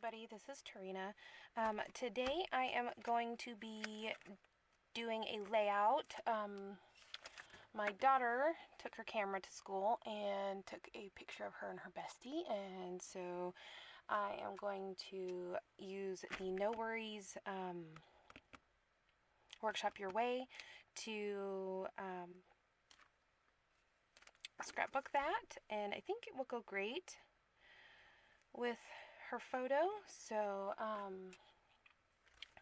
everybody, this is Tarina. Today I am going to be doing a layout. My daughter took her camera to school and took a picture of her and her bestie, and so I am going to use the No Worries Workshop Your Way to scrapbook that, and I think it will go great with her photo. So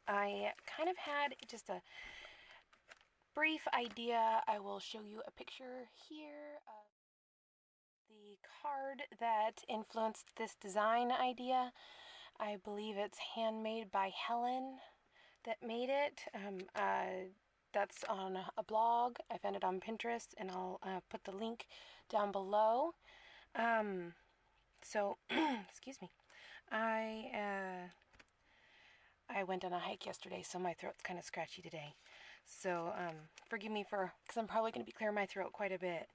I kind of had just a brief idea. I will show you a picture here of the card that influenced this design idea. I believe it's handmade by Helen that made it. That's on a blog. I found it on Pinterest, and I'll put the link down below. So, excuse me. I went on a hike yesterday, so my throat's kind of scratchy today. So, forgive me because I'm probably going to be clearing my throat quite a bit.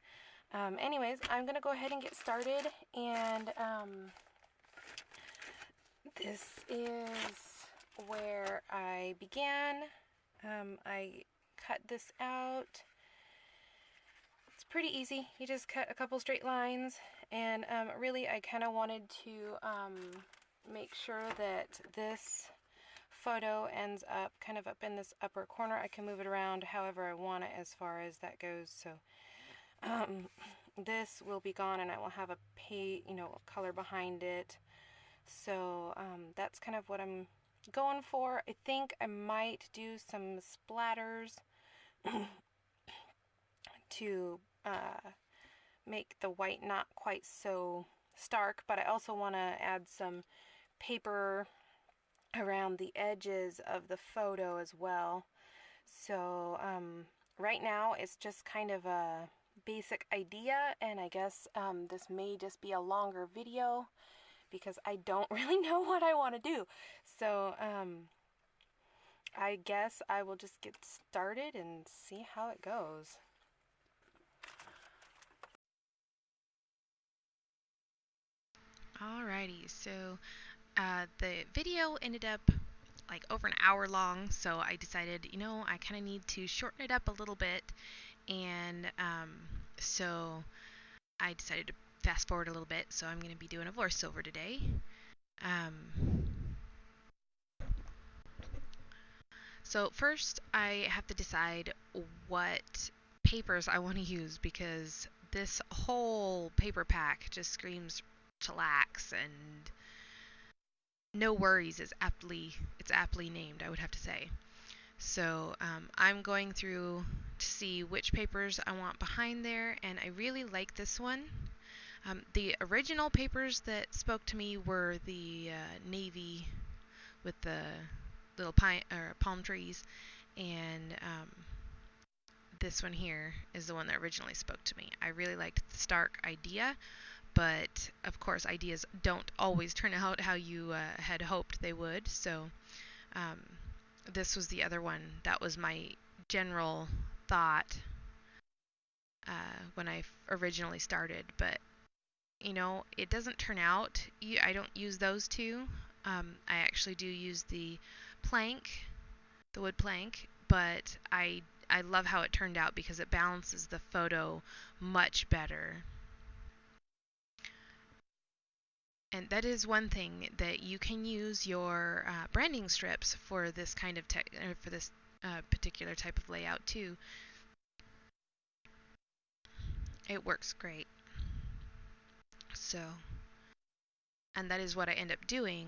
Anyways, I'm going to go ahead and get started, and this is where I began. I cut this out. It's pretty easy. You just cut a couple straight lines, and really I kind of wanted to make sure that this photo ends up kind of up in this upper corner. I can move it around however I want it as far as that goes. So this will be gone, and I will have a color behind it. So that's kind of what I'm going for. I think I might do some splatters to make the white not quite so stark, but I also want to add some paper around the edges of the photo as well. So right now it's just kind of a basic idea, and I guess this may just be a longer video because I don't really know what I want to do. So I guess I will just get started and see how it goes. Alrighty, so the video ended up like over an hour long, so I decided, I kind of need to shorten it up a little bit, and so I decided to fast forward a little bit, so I'm going to be doing a voiceover today. So first I have to decide what papers I want to use, because this whole paper pack just screams chillax, and No Worries is aptly named, I would have to say. So I'm going through to see which papers I want behind there, and I really like this one. The original papers that spoke to me were the navy with the little palm trees, and this one here is the one that originally spoke to me. I really liked the stark idea, but of course ideas don't always turn out how you had hoped they would, so this was the other one. That was my general thought when I originally started, but it doesn't turn out. I don't use those two. I actually do use the wood plank, but I love how it turned out because it balances the photo much better. And that is one thing that you can use your branding strips for this kind of for this particular type of layout too. It works great. So, and that is what I end up doing.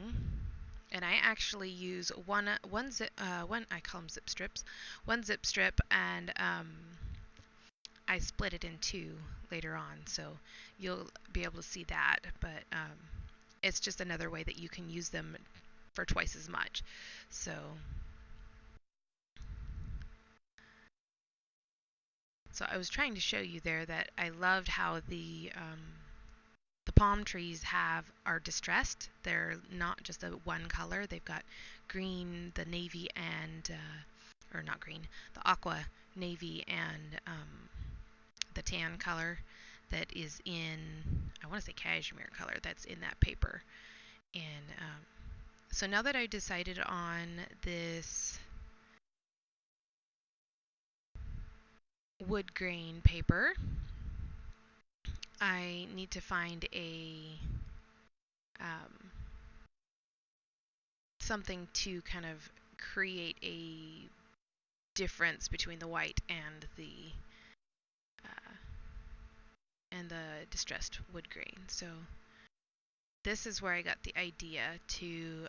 And I actually use one I call them zip strips, one zip strip, and I split it in two later on, so you'll be able to see that. But it's just another way that you can use them for twice as much. So I was trying to show you there that I loved how the palm trees are distressed. They're not just a one color. They've got green, the navy, and or not green, the aqua, navy, and the tan color that is in, I want to say cashmere color, that's in that paper. And So now that I decided on this wood grain paper, I need to find a um, something to kind of create a difference between the white uh, and the distressed wood grain. So this is where I got the idea to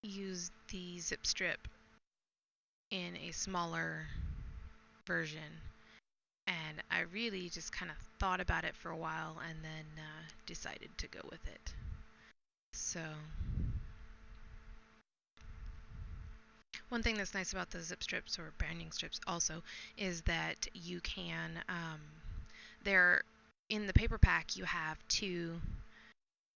use the zip strip in a smaller version. And I really just kind of thought about it for a while and then decided to go with it. So one thing that's nice about the zip strips or binding strips also is that you can, they're in the paper pack, you have two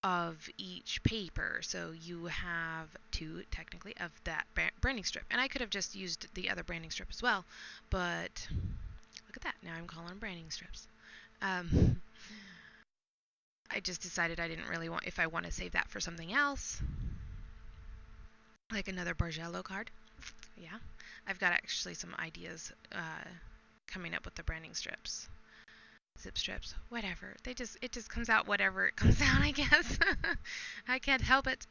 of each paper. So you have two, technically, of that branding strip. And I could have just used the other branding strip as well, but look at that. Now I'm calling them branding strips. Um, I just decided I didn't really want, if I want to save that for something else, like another Bargello card. Yeah, I've got actually some ideas coming up with the branding strips, zip strips, whatever. It just comes out whatever it comes out, I guess. I can't help it.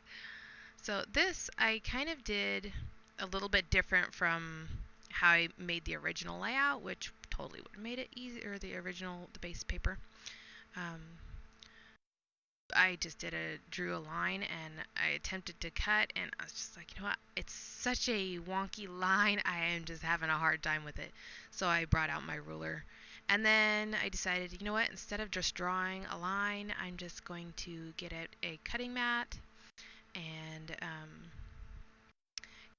So this I kind of did a little bit different from how I made the original layout, which totally would have made it easier. The base paper. Um, I just drew a line and I attempted to cut, and I was just like, you know what? It's such a wonky line. I am just having a hard time with it. So I brought out my ruler. And then I decided, you know what? Instead of just drawing a line, I'm just going to get a cutting mat and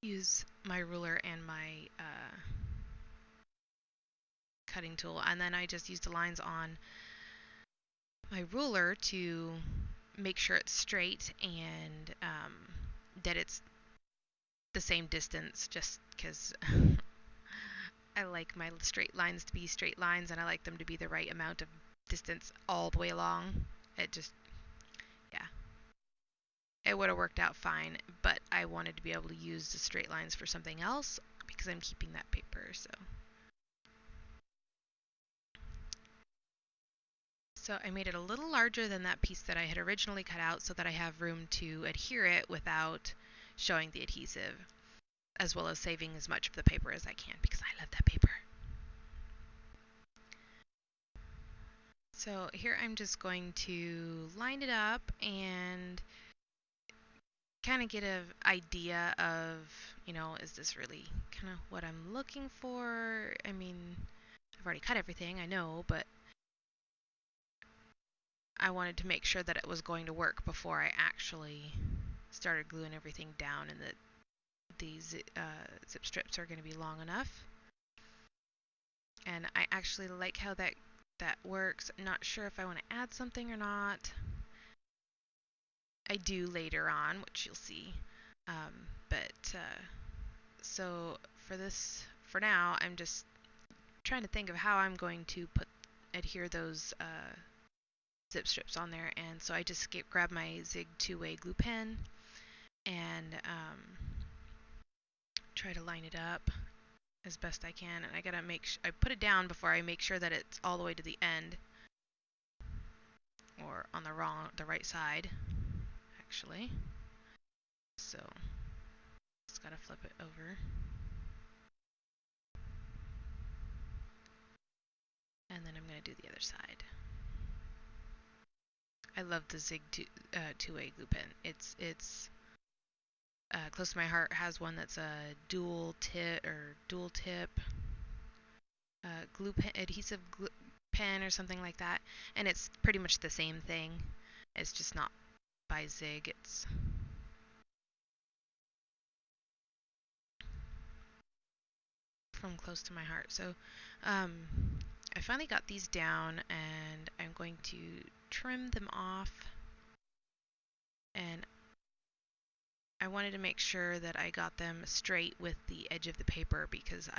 use my ruler and my cutting tool. And then I just used the lines on my ruler to make sure it's straight and that it's the same distance, just because I like my straight lines to be straight lines and I like them to be the right amount of distance all the way along. It just, yeah, it would have worked out fine, but I wanted to be able to use the straight lines for something else because I'm keeping that paper. So I made it a little larger than that piece that I had originally cut out so that I have room to adhere it without showing the adhesive, as well as saving as much of the paper as I can because I love that paper. So here I'm just going to line it up and kind of get an idea of, is this really kind of what I'm looking for? I mean, I've already cut everything, I know, but I wanted to make sure that it was going to work before I actually started gluing everything down and that these zip strips are going to be long enough. And I actually like how that works. I'm not sure if I want to add something or not. I do later on, which you'll see. So for now, I'm just trying to think of how I'm going to adhere those zip strips on there. And so I just grab my Zig two-way glue pen and try to line it up as best I can. And I gotta I put it down before I make sure that it's all the way to the end, or on the right side, actually. So just gotta flip it over. And then I'm gonna do the other side. I love the Zig two-way glue pen. It's close to my heart. Has one that's a dual tip glue pen, adhesive glue pen or something like that, and it's pretty much the same thing. It's just not by Zig. It's from close to my heart. So I finally got these down, and I'm going to trim them off. And I wanted to make sure that I got them straight with the edge of the paper because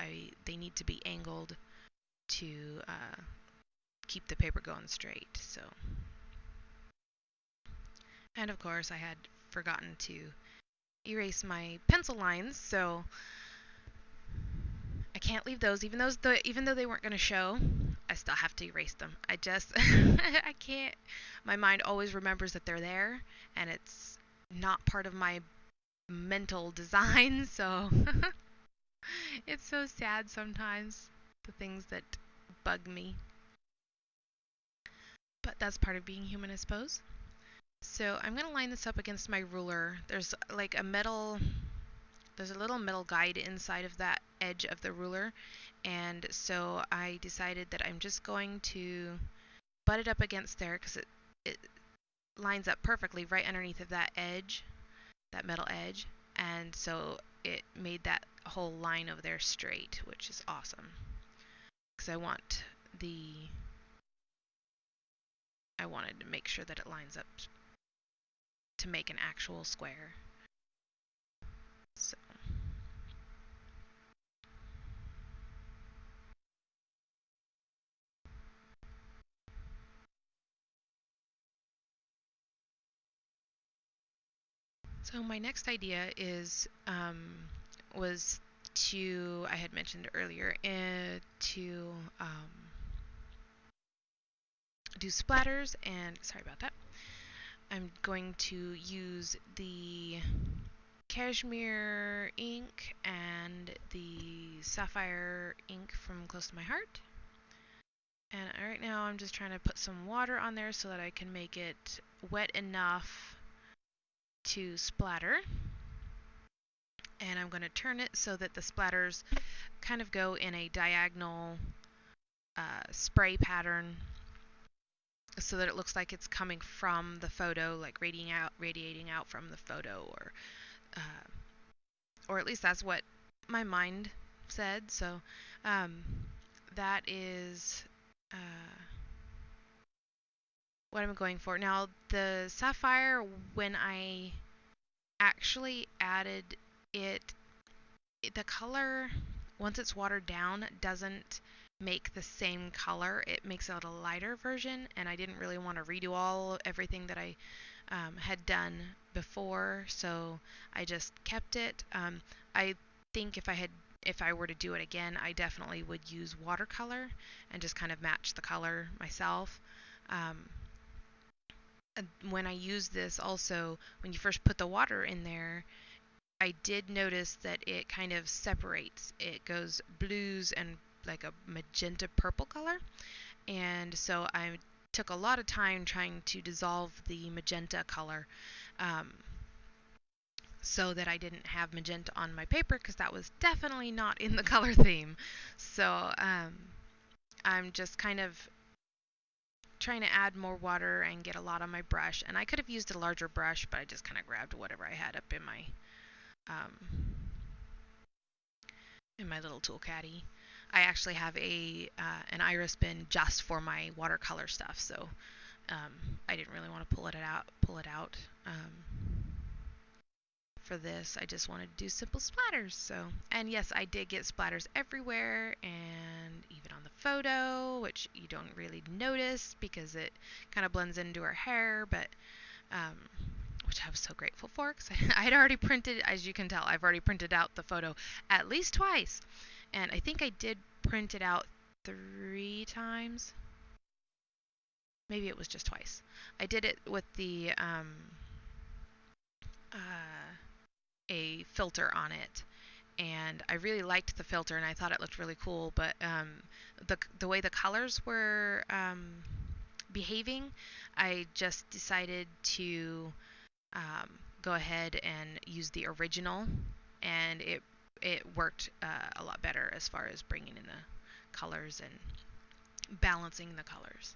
they need to be angled to keep the paper going straight. So, and of course I had forgotten to erase my pencil lines, so I can't leave those, even though they weren't going to show. I still have to erase them. I just I can't. My mind always remembers that they're there, and it's not part of my mental design. So it's so sad sometimes, the things that bug me. But that's part of being human, I suppose. So I'm gonna line this up against my ruler. There's like there's a little metal guide inside of that edge of the ruler, and so I decided that I'm just going to butt it up against there because it lines up perfectly right underneath of that edge, that metal edge, and so it made that whole line over there straight, which is awesome because I wanted to make sure that it lines up to make an actual square. So So my next idea was I had mentioned earlier, to do splatters, and sorry about that. I'm going to use the cashmere ink and the sapphire ink from Close to My Heart. And right now I'm just trying to put some water on there so that I can make it wet enough to splatter. And I'm going to turn it so that the splatters kind of go in a diagonal spray pattern so that it looks like it's coming from the photo, like radiating out from the photo, or at least that's what my mind said. So that is what I'm going for. Now the sapphire, when I actually added it, the color, once it's watered down, doesn't make the same color. It makes it a lighter version, and I didn't really want to redo everything that I had done before, so I just kept it. I think if I were to do it again, I definitely would use watercolor and just kind of match the color myself. When I use this also, when you first put the water in there, I did notice that it kind of separates. It goes blues and like a magenta purple color. And so I took a lot of time trying to dissolve the magenta color, so that I didn't have magenta on my paper, because that was definitely not in the color theme. So I'm just kind of trying to add more water and get a lot on my brush. And I could have used a larger brush, but I just kind of grabbed whatever I had up um, in my little tool caddy. I actually have an iris bin just for my watercolor stuff, so I didn't really want to pull it out for this. I just wanted to do simple splatters. So, and yes, I did get splatters everywhere, and even on the photo, which you don't really notice because it kind of blends into her hair, but which I was so grateful for, because I had already printed, as you can tell, I've already printed out the photo at least twice. And I think I did print it out 3 times. Maybe it was just twice. I did it with a filter on it, and I really liked the filter, and I thought it looked really cool. But the way the colors were behaving, I just decided to go ahead and use the original, and it worked a lot better as far as bringing in the colors and balancing the colors.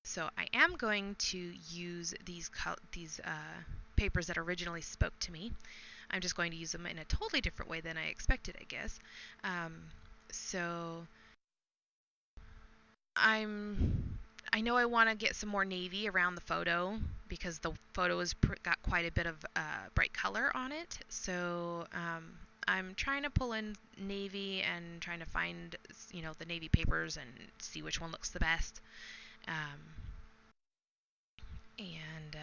So I am going to use these papers that originally spoke to me. I'm just going to use them in a totally different way than I expected, I guess. So I know I want to get some more navy around the photo, because the photo has got quite a bit of bright color on it. So I'm trying to pull in navy and trying to find, the navy papers and see which one looks the best. Um, and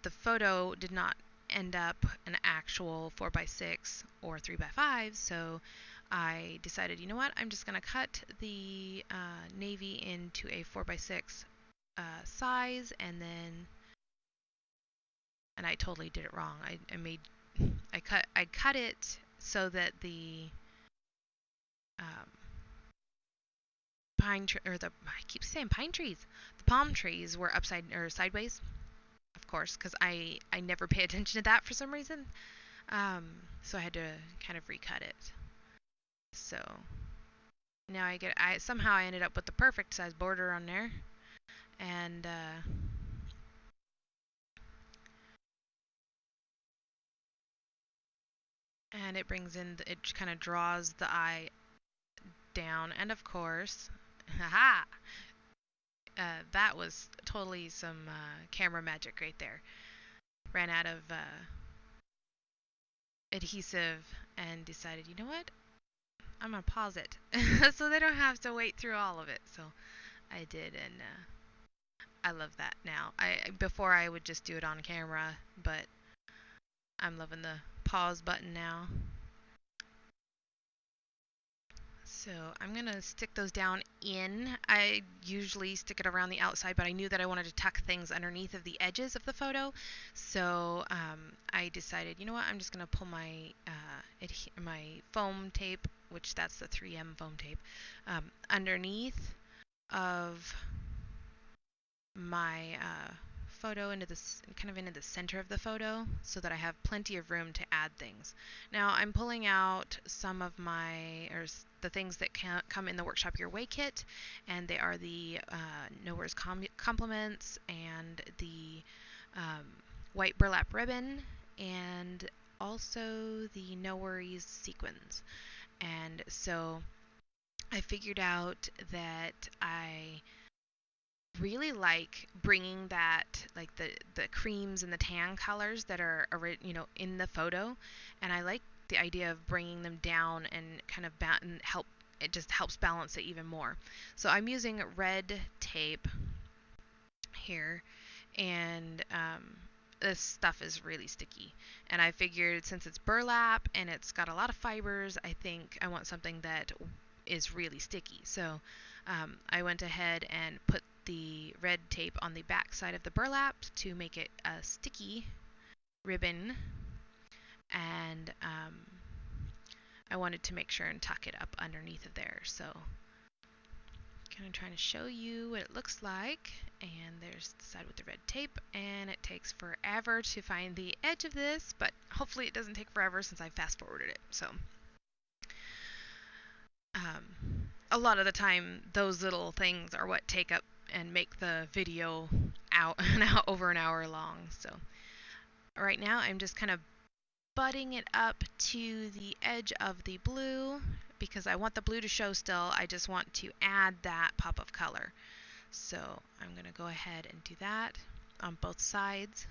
the photo did not end up an actual 4x6 or 3x5, so I decided, you know what, I'm just going to cut the navy into a 4x6 size, and I totally did it wrong. I cut it so that the um, I keep saying pine trees, the palm trees were upside or sideways, of course, because I never pay attention to that for some reason. So I had to kind of recut it. So now I somehow I ended up with the perfect size border on there, and it brings in it kind of draws the eye down, and of course, haha, that was totally some camera magic right there. Ran out of adhesive and decided, you know what? I'm gonna pause it so they don't have to wait through all of it. So I did, and I love that now. Before I would just do it on camera, but I'm loving the pause button now. So I'm going to stick those down in. I usually stick it around the outside, but I knew that I wanted to tuck things underneath of the edges of the photo. So I decided, you know what, I'm just going to pull my my foam tape, which that's the 3M foam tape, underneath of my photo into this kind of into the center of the photo so that I have plenty of room to add things. Now I'm pulling out some of the things that come in the Workshop Your Way kit, and they are the Nowhere's compliments and the white burlap ribbon, and also the No Worries sequins. And so I figured out that I really like bringing that, like the creams and the tan colors that are in the photo, and I like the idea of bringing them down and kind of and help, it just helps balance it even more. So I'm using red tape here, and this stuff is really sticky, and I figured since it's burlap and it's got a lot of fibers, I think I want something that is really sticky. So I went ahead and put the red tape on the back side of the burlap to make it a sticky ribbon, and I wanted to make sure and tuck it up underneath of there. So kind of trying to show you what it looks like, and there's the side with the red tape, and it takes forever to find the edge of this, but hopefully it doesn't take forever since I fast forwarded it. So a lot of the time those little things are what take up and make the video over an hour long. So right now I'm just kind of butting it up to the edge of the blue because I want the blue to show still. I just want to add that pop of color. So I'm going to go ahead and do that on both sides.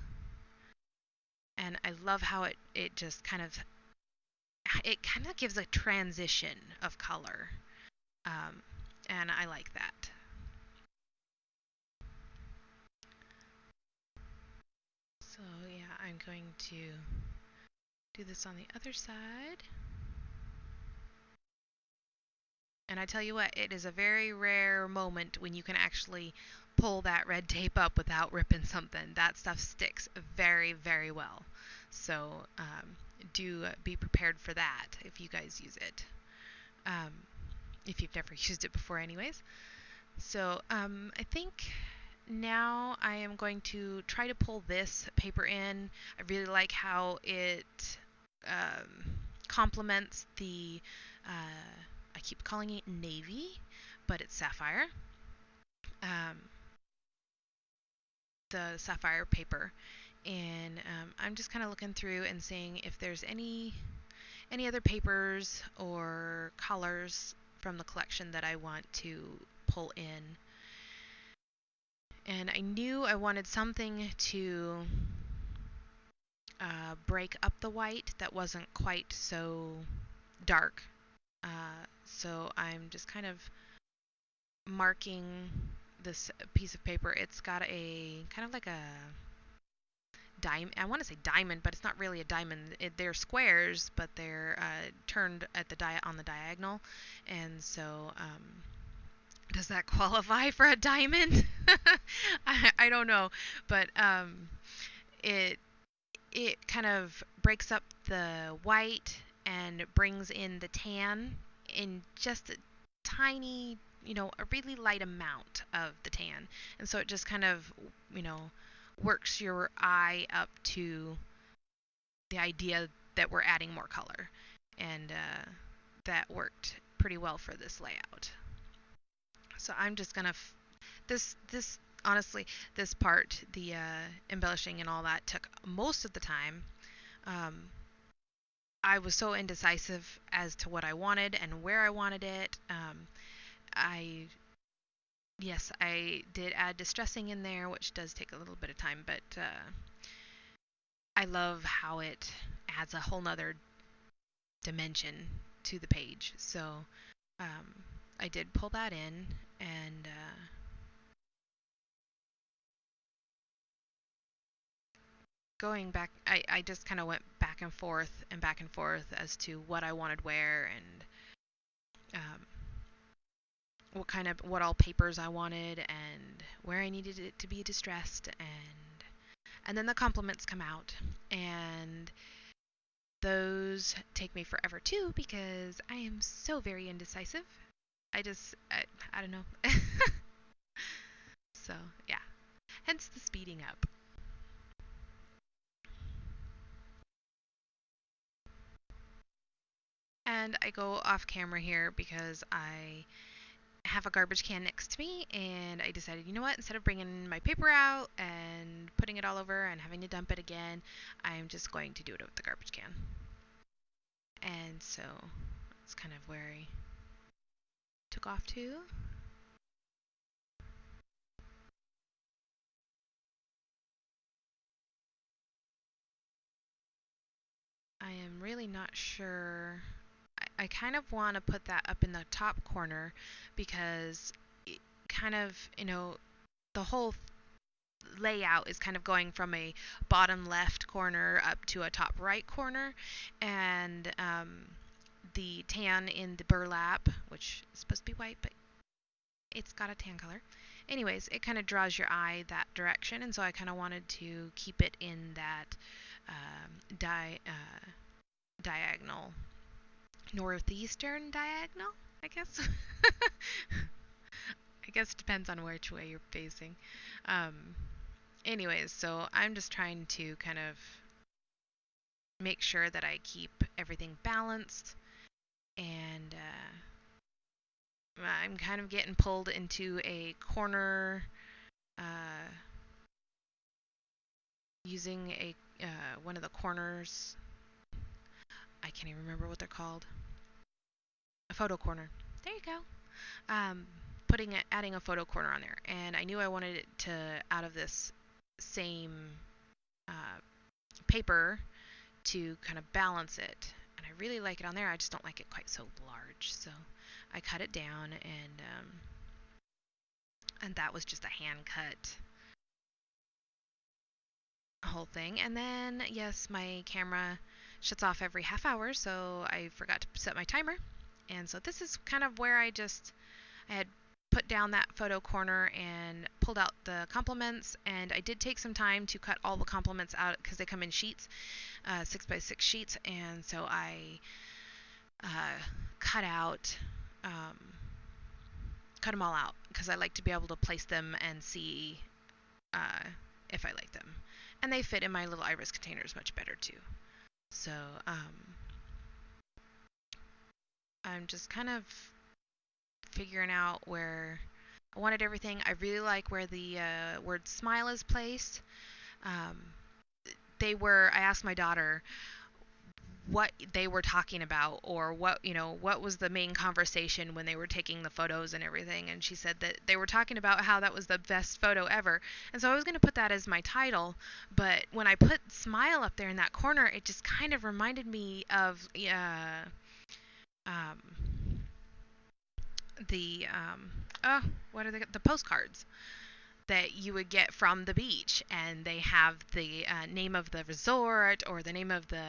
And I love how it just kind of gives a transition of color. And I like that. So yeah, I'm going to do this on the other side. And I tell you what, it is a very rare moment when you can actually pull that red tape up without ripping something. That stuff sticks very, very well. So do be prepared for that if you guys use it. If you've never used it before anyways. So I think now I am going to try to pull this paper in. I really like how it complements the, I keep calling it navy, but it's sapphire. The sapphire paper. And I'm just kind of looking through and seeing if there's any other papers or colors from the collection that I want to pull in. And I knew I wanted something to break up the white that wasn't quite so dark. So I'm just kind of marking this piece of paper. It's got a kind of like a diamond. I want to say diamond, but it's not really a diamond. They're squares, but they're turned at the on the diagonal, and so does that qualify for a diamond? I don't know, but it it kind of breaks up the white and brings in the tan in just a tiny, a really light amount of the tan. And so it just kind of, you know, works your eye up to the idea that we're adding more color. And that worked pretty well for this layout. So I'm just going to, this honestly, this part, the embellishing and all that took most of the time. Um, I was so indecisive as to what I wanted and where I wanted it. I Yes, I did add distressing in there, which does take a little bit of time, but I love how it adds a whole nother dimension to the page. So um, I did pull that in, and going back, I just kind of went back and forth and back and forth as to what I wanted where, and what all papers I wanted and where I needed it to be distressed, and then the compliments come out, and those take me forever too because I am so very indecisive. I don't know. So yeah, hence the speeding up. And I go off camera here because I have a garbage can next to me, and I decided, you know what, instead of bringing my paper out and putting it all over and having to dump it again, I'm just going to do it with the garbage can. And so that's kind of where I took off to. I am really not sure. I kind of want to put that up in the top corner because it kind of, the whole layout is kind of going from a bottom left corner up to a top right corner. And the tan in the burlap, which is supposed to be white, but it's got a tan color. Anyways, it kind of draws your eye that direction, and so I kind of wanted to keep it in that diagonal, northeastern diagonal, I guess. I guess it depends on which way you're facing. Um, Anyways, so I'm just trying to kind of make sure that I keep everything balanced, and I'm kind of getting pulled into a corner uh, using a one of the corners. I can't even remember what they're called. A photo corner. There you go. Adding a photo corner on there, and I knew I wanted it to out of this same uh, paper to kind of balance it. And I really like it on there. I just don't like it quite so large, so I cut it down, and that was just a hand cut whole thing. And then yes, my camera shuts off every half hour, so I forgot to set my timer. And so this is kind of where I had put down that photo corner and pulled out the compliments, and I did take some time to cut all the compliments out because they come in sheets, 6x6 sheets, and so I cut out cut them all out because I like to be able to place them and see uh, if I like them, and they fit in my little iris containers much better too. So I'm just kind of figuring out where I wanted everything. I really like where the word smile is placed. Um, I asked my daughter, what they were talking about, or what was the main conversation when they were taking the photos and everything. And she said that they were talking about how that was the best photo ever. And so I was going to put that as my title, but when I put smile up there in that corner, it just kind of reminded me of um, the what are the postcards that you would get from the beach, and they have the name of the resort or the name of the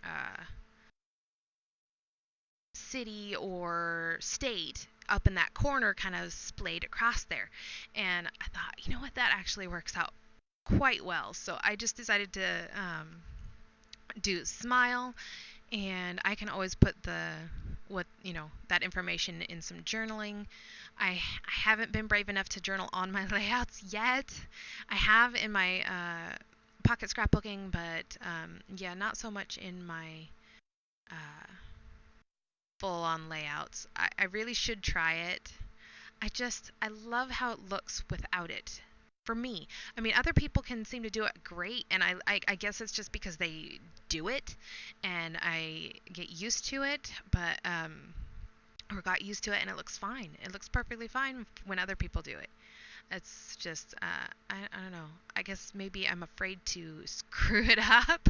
uh, city or state up in that corner, kind of splayed across there. And I thought, you know what, that actually works out quite well. So I just decided to do smile, and I can always put that information in some journaling. I haven't been brave enough to journal on my layouts yet. I have in my pocket scrapbooking, but yeah, not so much in my uh, full on layouts. I really should try it. I love how it looks without it. For me, I mean, other people can seem to do it great, and I guess it's just because they do it, and I get used to it, but or got used to it, and it looks fine. It looks perfectly fine when other people do it. It's just, I don't know. I guess maybe I'm afraid to screw it up.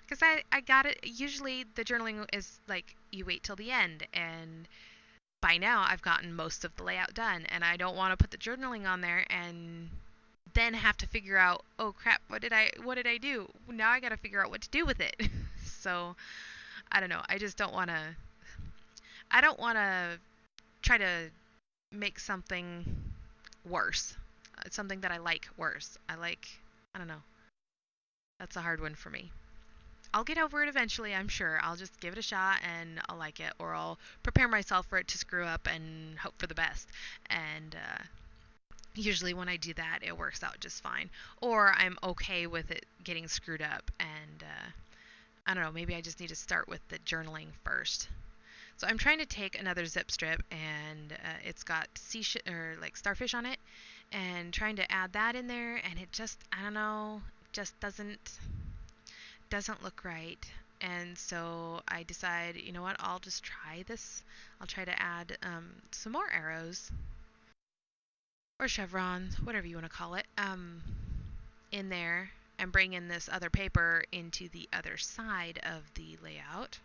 Because I got it. Usually the journaling is like you wait till the end. And by now I've gotten most of the layout done. And I don't want to put the journaling on there and then have to figure out, oh crap, what did I do? Now I got to figure out what to do with it. So I don't know. I don't want to try to make something worse. It's something that I like worse. I don't know. That's a hard one for me. I'll get over it eventually, I'm sure. I'll just give it a shot and I'll like it, or I'll prepare myself for it to screw up and hope for the best. And usually when I do that, it works out just fine. Or I'm okay with it getting screwed up, and I don't know, maybe I just need to start with the journaling first. So I'm trying to take another zip strip, and it's got or like starfish on it, and trying to add that in there, and it just, I don't know, just doesn't look right. And so I decide, you know what, I'll just try this. I'll try to add some more arrows or chevrons, whatever you want to call it, in there, and bring in this other paper into the other side of the layout.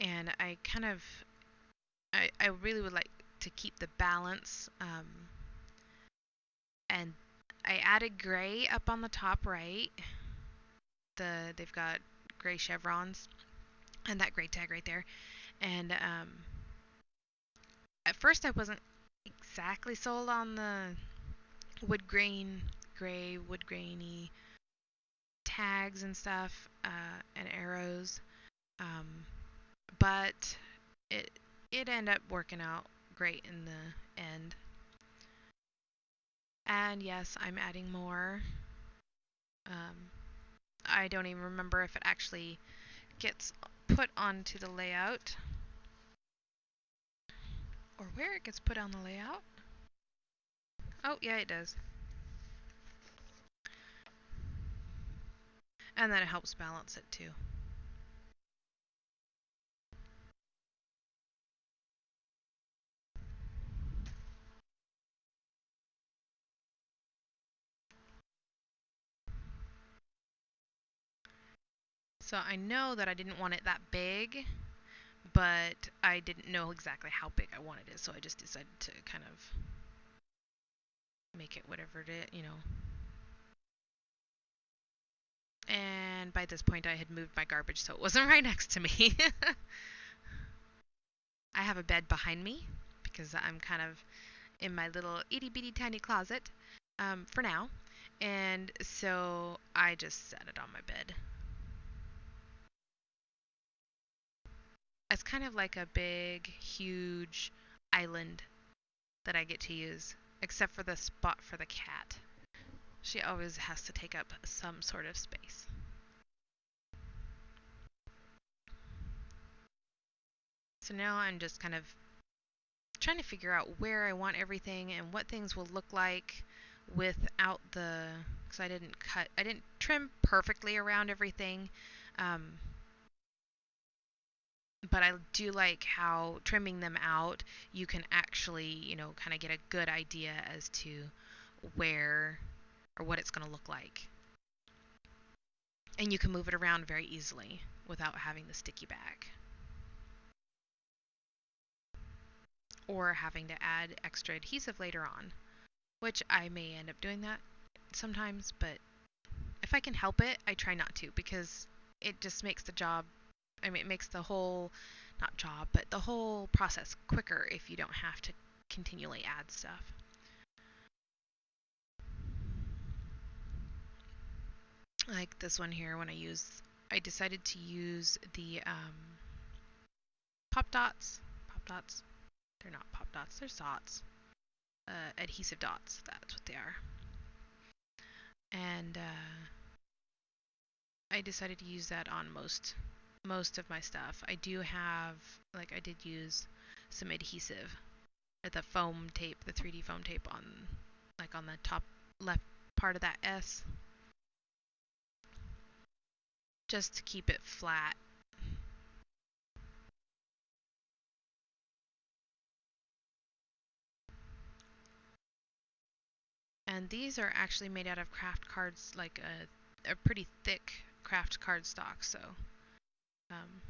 And I really would like to keep the balance, and I added gray up on the top right. They've got gray chevrons and that gray tag right there. And at first I wasn't exactly sold on the gray wood grainy tags and stuff, and arrows, um, but it ended up working out great in the end. And yes, I'm adding more. Um, I don't even remember if it actually gets put onto the layout, or where it gets put on the layout. Oh, yeah, it does. And then it helps balance it too. So I know that I didn't want it that big, but I didn't know exactly how big I wanted it, so I just decided to kind of make it whatever it. And by this point I had moved my garbage, so it wasn't right next to me. I have a bed behind me because I'm kind of in my little itty bitty tiny closet, for now. And so I just set it on my bed. It's kind of like a big, huge island that I get to use, except for the spot for the cat. She always has to take up some sort of space. So now I'm just kind of trying to figure out where I want everything and what things will look like without the because I didn't trim perfectly around everything. Um, but I do like how trimming them out, you can actually, kind of get a good idea as to where or what it's going to look like. And you can move it around very easily without having the sticky back. Or having to add extra adhesive later on, which I may end up doing that sometimes, but if I can help it, I try not to, because it just makes the job, it makes the whole, not job, but the whole process quicker if you don't have to continually add stuff. Like this one here, I decided to use the pop dots. Pop dots? They're not pop dots, they're sots. Adhesive dots, that's what they are. And I decided to use that on most of my stuff. I do have, I did use some adhesive, the foam tape, the 3D foam tape on the top left part of that S, just to keep it flat. And these are actually made out of craft cards, like a pretty thick craft cardstock, so um,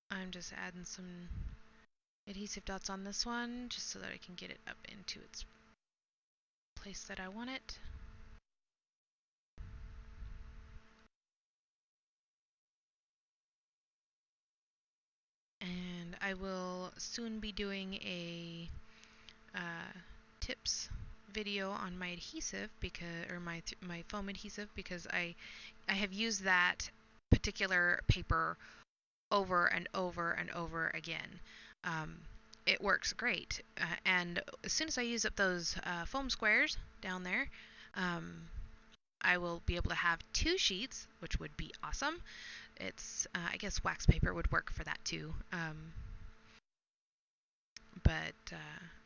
I'm just adding some adhesive dots on this one just so that I can get it up into its place that I want it. And I will soon be doing a tips video on my adhesive, or my foam adhesive, because I have used that particular paper over and over and over again. It works great, and as soon as I use up those foam squares down there, I will be able to have 2 sheets, which would be awesome. It's I guess wax paper would work for that too. But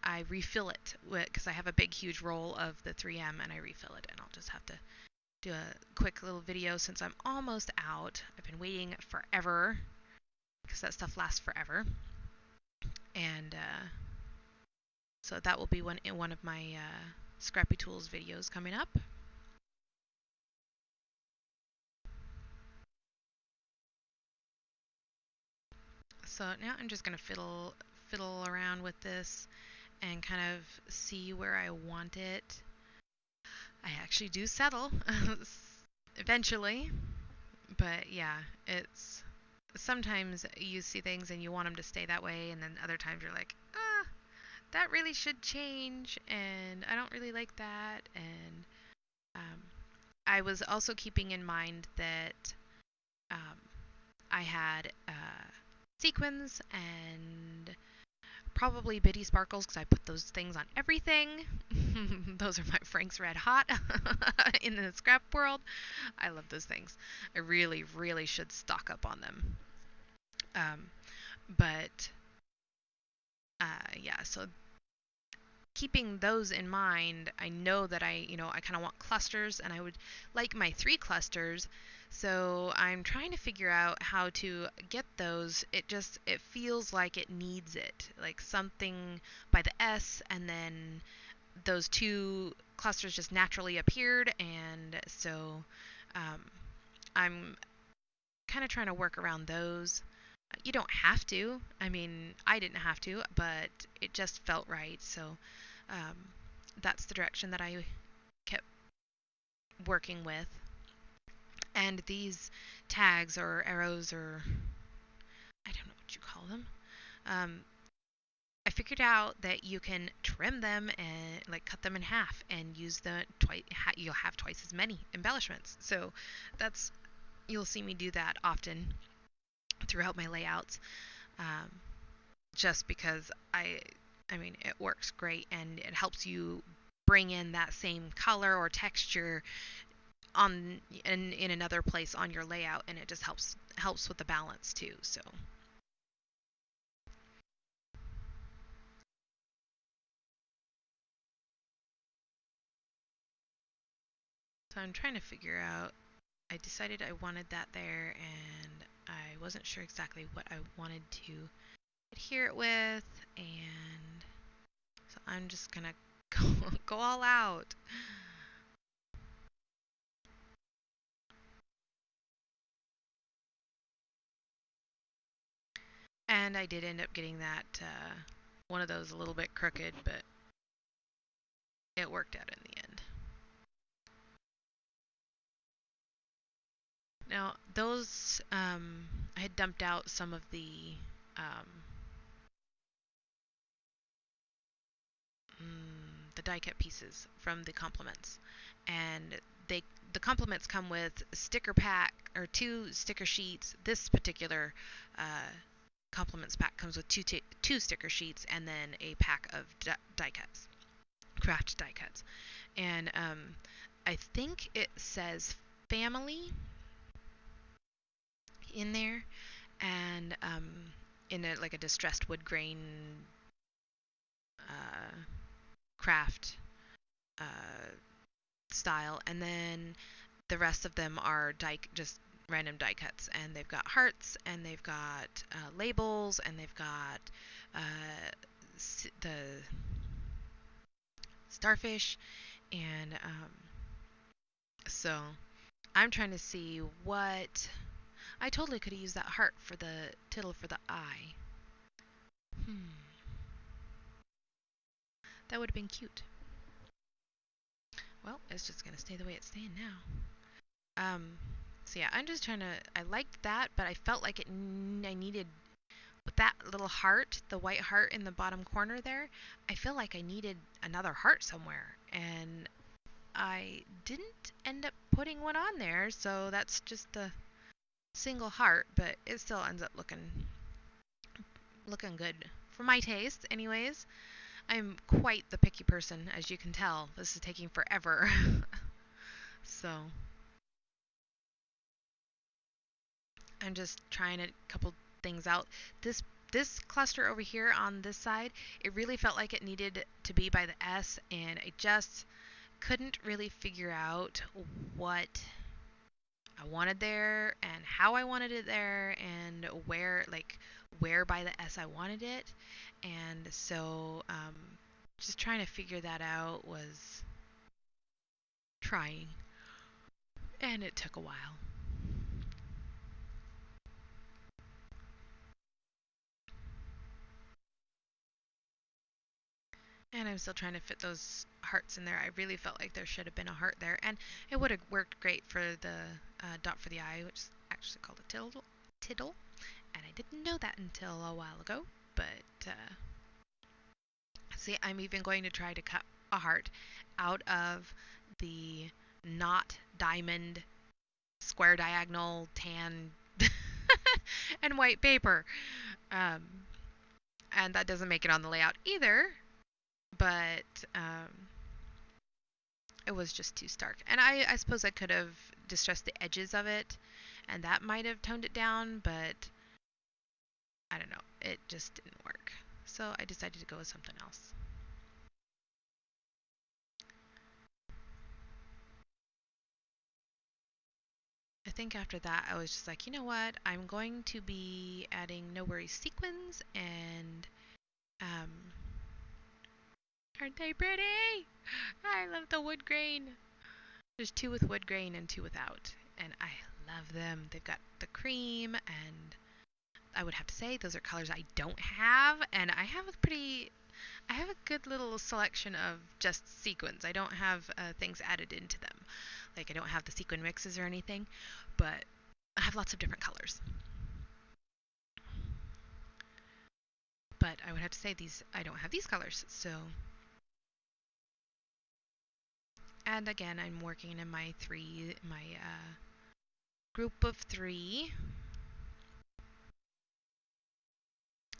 I refill it because I have a big, huge roll of the 3M, and I refill it, and I'll just have to do a quick little video since I'm almost out. I've been waiting forever because that stuff lasts forever, and so that will be one of my Scrappy Tools videos coming up. So now I'm just gonna fiddle around with this and kind of see where I want it. I actually do settle eventually, but yeah, it's sometimes you see things and you want them to stay that way, and then other times you're like, that really should change, and I don't really like that. And I was also keeping in mind that I had sequins and probably bitty sparkles, because I put those things on everything. Those are my Frank's Red Hot in the scrap world. I love those things. I really, really should stock up on them. But yeah, so keeping those in mind, I know that I kind of want clusters, and I would like my 3 clusters. So I'm trying to figure out how to get those. It feels like it needs it, like something by the S, and then those 2 clusters just naturally appeared, and so I'm kind of trying to work around those. You don't have to. I mean, I didn't have to, but it just felt right. So um, that's the direction that I kept working with. And these tags or arrows, or I don't know what you call them, I figured out that you can trim them and cut them in half and use the you'll have twice as many embellishments. So you'll see me do that often throughout my layouts, just because I mean, it works great, and it helps you bring in that same color or texture in another place on your layout, and it just helps with the balance too. So So I'm trying to figure out. I decided I wanted that there, and I wasn't sure exactly what I wanted to adhere it with, and so I'm just gonna go all out. And I did end up getting that one of those a little bit crooked, but it worked out in the end. Now, those, I had dumped out some of the die cut pieces from the complements, and they the complements come with a sticker pack or two sticker sheets. This particular complements pack comes with two sticker sheets and then a pack of die cuts, craft die cuts, and I think it says family in there, and in a like a distressed wood grain uh, craft uh, style, and then the rest of them are just random die cuts, and they've got hearts, and they've got labels, and they've got the starfish, and so I'm trying to see what I totally could have used that heart for the tittle for the eye. That would have been cute. Well, it's just gonna stay the way it's staying now. So yeah, I'm just trying to. I liked that, but I felt like I needed with that little heart, the white heart in the bottom corner there. I feel like I needed another heart somewhere, and I didn't end up putting one on there. So that's just the single heart, but it still ends up looking good for my taste, anyways. I'm quite the picky person, as you can tell. This is taking forever. So I'm just trying a couple things out. This cluster over here on this side, it really felt like it needed to be by the S, and I just couldn't really figure out what I wanted there and how I wanted it there and where by the S I wanted it. And so just trying to figure that out was trying, and it took a while. And I'm still trying to fit those hearts in there. I really felt like there should have been a heart there, and it would have worked great for the dot for the eye, which is actually called a tiddle. And I didn't know that until a while ago. But see, I'm even going to try to cut a heart out of the not diamond square diagonal tan and white paper. Um, and that doesn't make it on the layout either, but it was just too stark. And I suppose I could have distressed the edges of it, and that might have toned it down, but I don't know. It just didn't work. So I decided to go with something else. I think after that, I was just like, you know what? I'm going to be adding No Worries sequins, and um, aren't they pretty? I love the wood grain. There's two with wood grain and two without, and I love them. They've got the cream, and I would have to say those are colors I don't have, and I have a good little selection of just sequins. I don't have things added into them. Like I don't have the sequin mixes or anything, but I have lots of different colors. But I would have to say I don't have these colors. So, and again, I'm working in my group of three,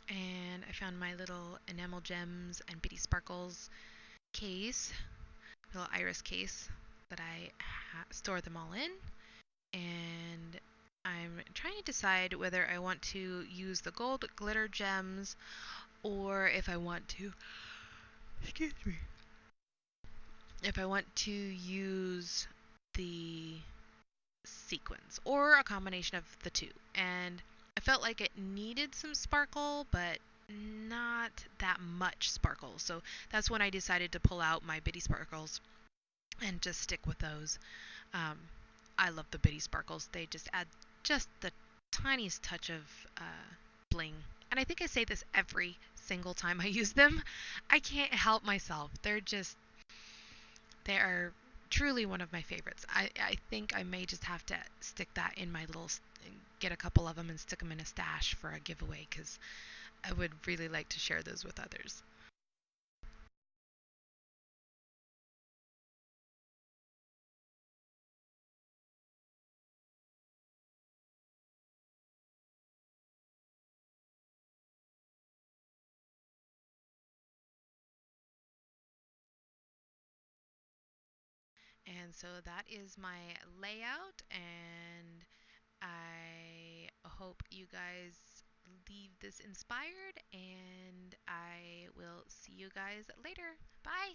and I found my little enamel gems and bitty sparkles case, little iris case that I store them all in, and I'm trying to decide whether I want to use the gold glitter gems or if I want to, excuse me, if I want to use the sequins or a combination of the two. And I felt like it needed some sparkle, but not that much sparkle. So that's when I decided to pull out my bitty sparkles and just stick with those. Um, I love the bitty sparkles. They just add just the tiniest touch of bling. And I think I say this every single time I use them. I can't help myself. They are truly one of my favorites. I think I may just have to stick that in my little, get a couple of them and stick them in a stash for a giveaway because I would really like to share those with others. And so that is my layout, and I hope you guys leave this inspired, and I will see you guys later. Bye.